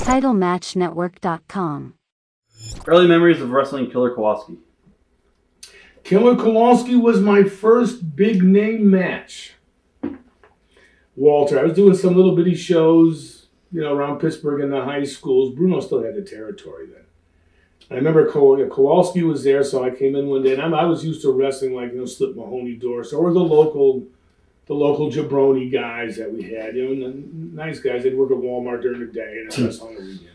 TitleMatchNetwork.com. Early memories of wrestling Killer Kowalski. Killer Kowalski was my first big name match. Walter, I was doing some little bitty shows, around Pittsburgh in the high schools. Bruno still had the territory then. I remember Kowalski was there, so I came in one day, and I was used to wrestling like, Slip Mahoney Dorsey, or the local jabroni guys that we had, nice guys. They'd work at Walmart during the day and wrestle on the weekend.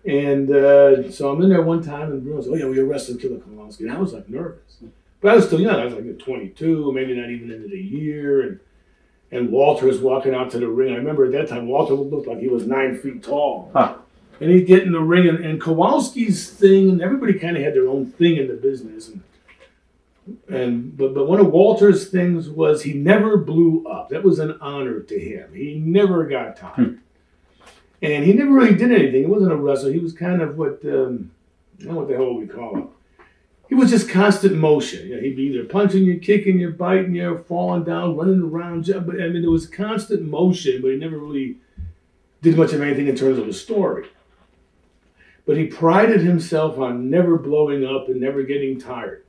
And so I'm in there one time, and Bruno said, "Oh yeah, we were wrestling Killer Kowalski," and I was like nervous, but I was still young. I was like 22, maybe not even into the year, and Walter was walking out to the ring. I remember at that time Walter looked like he was 9 feet tall. And he'd get in the ring, and Kowalski's thing, and everybody kind of had their own thing in the business. But one of Walter's things was he never blew up. That was an honor to him. He never got tired. And he never really did anything. He wasn't a wrestler. He was kind of what the hell would we call him? He was just constant motion. He'd be either punching you, kicking you, biting you, falling down, running around. But there was constant motion, but he never really did much of anything in terms of a story. But he prided himself on never blowing up and never getting tired.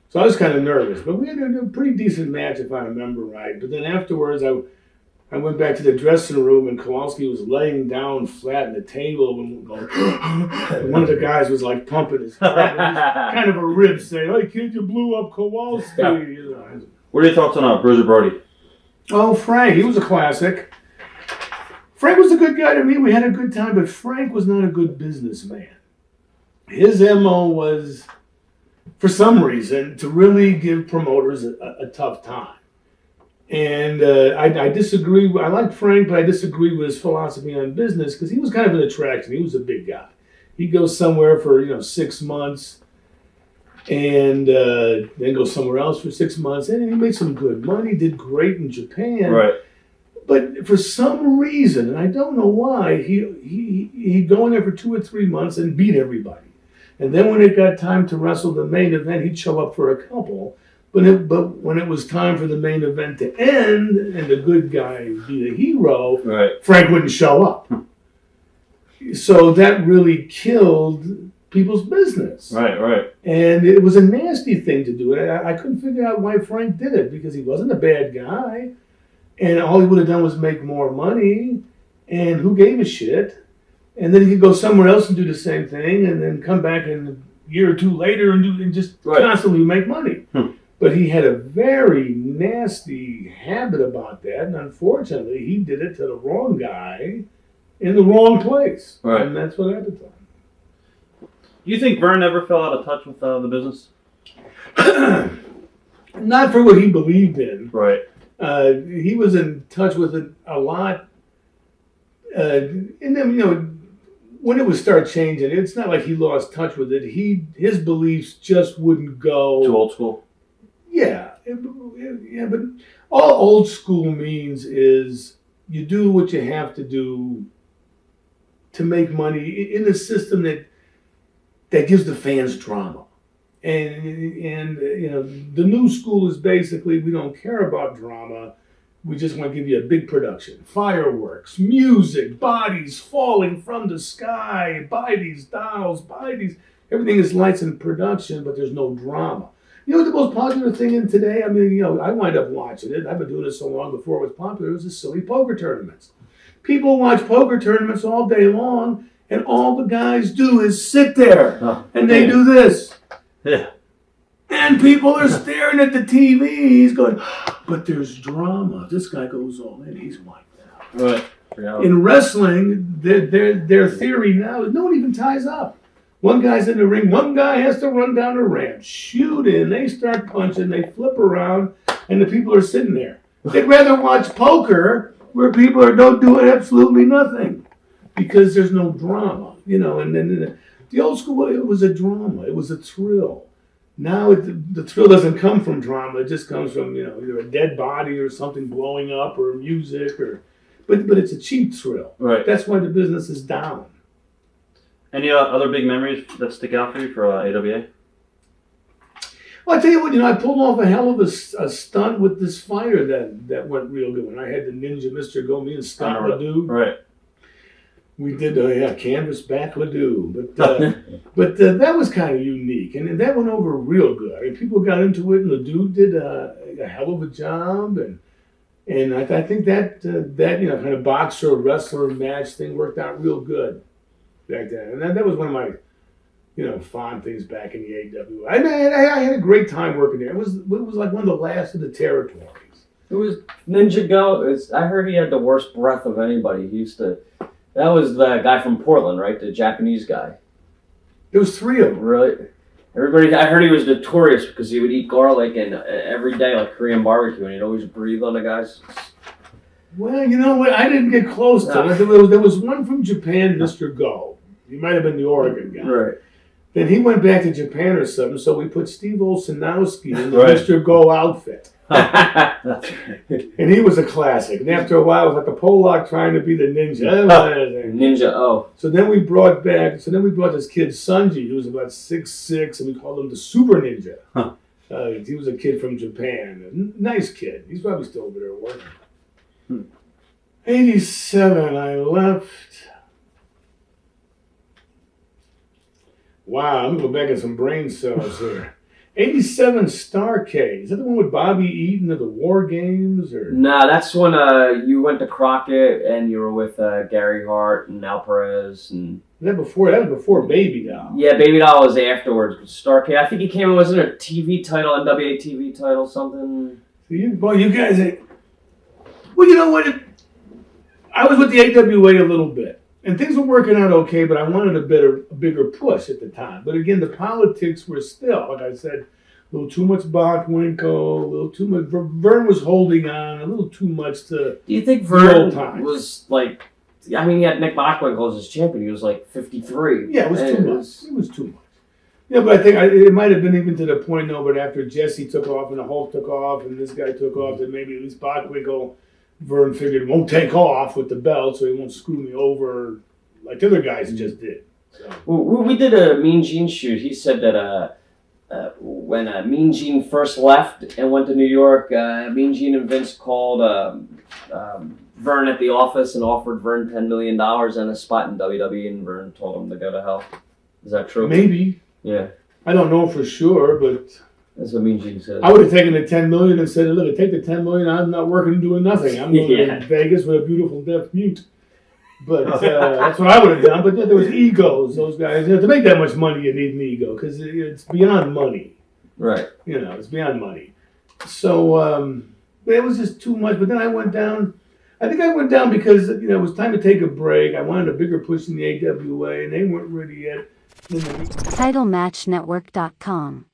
So I was kind of nervous. But we had a pretty decent match, if I remember right. But then afterwards, I went back to the dressing room, and Kowalski was laying down flat on the table and going, and one of the guys was like pumping his heart. Kind of a rib saying, "Hey kid, you blew up Kowalski." What are your thoughts on Bruiser Brody? Oh, Frank, he was a classic. Frank was a good guy to me. We had a good time, but Frank was not a good businessman. His MO was, for some reason, to really give promoters a tough time. And I disagree. I like Frank, but I disagree with his philosophy on business because he was kind of an attraction. He was a big guy. He'd go somewhere for 6 months and then go somewhere else for 6 months. And he made some good money, did great in Japan. Right. But for some reason, and I don't know why, he'd go in there for 2 or 3 months and beat everybody. And then when it got time to wrestle the main event, he'd show up for a couple. But when it was time for the main event to end and the good guy be the hero, right, Frank wouldn't show up. So that really killed people's business. Right. And it was a nasty thing to do. I couldn't figure out why Frank did it because he wasn't a bad guy. And all he would have done was make more money, and who gave a shit? And then he could go somewhere else and do the same thing, and then come back in a year or two later and just constantly make money. But he had a very nasty habit about that, and unfortunately, he did it to the wrong guy in the wrong place. Right. And that's what happened to him. You think Verne ever fell out of touch with the business? Not for what he believed in. Right. He was in touch with it a lot. And then, when it would start changing, it's not like he lost touch with it. His beliefs just wouldn't go. Too old school? Yeah. But all old school means is you do what you have to do to make money in a system that gives the fans drama. And the new school is basically we don't care about drama. We just want to give you a big production. Fireworks, music, bodies falling from the sky. Buy these dolls, buy these. Everything is lights and production, but there's no drama. The most popular thing in today, I wind up watching it. I've been doing it so long before it was popular. It was the silly poker tournaments. People watch poker tournaments all day long, and all the guys do is sit there, and they do this. Yeah. And people are staring at the TV. He's going, but there's drama. This guy goes all in. He's wiped out. Right. Yeah. In wrestling, their theory now is no one even ties up. One guy's in the ring. One guy has to run down the ramp, shoot in. They start punching. They flip around, and the people are sitting there. They'd rather watch poker where people are doing absolutely nothing because there's no drama. And then the old school, it was a drama. It was a thrill. Now the thrill doesn't come from drama. It just comes from either a dead body or something blowing up or music but it's a cheap thrill. Right. That's why the business is down. Any other big memories that stick out for you for AWA? Well, I tell you what, I pulled off a hell of a stunt with this fighter that went real good. When I had the ninja Mr. Gomi and Scott Ledoux. Right. We did, Canvas Back Ladue. But that was kind of unique. And that went over real good. I mean, people got into it, and Ladue did a hell of a job. And I think that kind of boxer, wrestler match thing worked out real good back then. And that was one of my, fond things back in the AWA. I had a great time working there. It was like one of the last of the territories. It was Ninja Go. I heard he had the worst breath of anybody. That was the guy from Portland, right? The Japanese guy. There was 3 of them. Really? I heard he was notorious because he would eat garlic and every day, like Korean barbecue, and he'd always breathe on the guys. Well, you know what? I didn't get close to it. There was one from Japan, Mr. Go. He might have been the Oregon guy. Right. Then he went back to Japan or something, so we put Steve Olsenowski in the Mr. Go outfit. And he was a classic. And after a while, it was like a Pollock trying to be the ninja. Ninja, oh. So then we brought this kid, Sunji, who was about 6'6", and we called him the Super Ninja. Huh. He was a kid from Japan. Nice kid. He's probably still over there working. 87, I left. Wow, I'm going to go back in some brain cells here. 87 Starcade. Is that the one with Bobby Eaton of the War Games? Or? Nah, that's when you went to Crockett and you were with Gary Hart and Al Perez. And... That was before Baby Doll. Yeah, Baby Doll was afterwards. Starcade. I think he came in, wasn't it a TV title, NWA TV title, something? So you guys... Well, you know what? I was with the AWA a little bit. And things were working out okay, but I wanted a bigger push at the time. But again, the politics were still, like I said, a little too much Bockwinkel, a little too much. Verne was holding on a little too much to. Do you think Verne was like? I mean, he had Nick Bockwinkel as his champion. He was like 53. Yeah, it was too much. It was too much. Yeah, but I think it might have been even to the point, but after Jesse took off and the Hulk took off and this guy took off, that maybe at least Bockwinkel. Verne figured won't take off with the belt, so he won't screw me over like the other guys just did. So. Well, we did a Mean Gene shoot. He said that when Mean Gene first left and went to New York, Mean Gene and Vince called Verne at the office and offered Verne $10 million and a spot in WWE, and Verne told him to go to hell. Is that true? Maybe. Yeah. I don't know for sure, but... That's what Mean Gene said. I would have taken the $10 million and said, look, take the $10 million, I'm not working and doing nothing. I'm going to Vegas with a beautiful deaf mute. But that's what I would have done. But there was egos, those guys. To make that much money, you need an ego because it's beyond money. Right. It's beyond money. So it was just too much. But then I went down. I think I went down because, it was time to take a break. I wanted a bigger push in the AWA, and they weren't ready yet. TitleMatchNetwork.com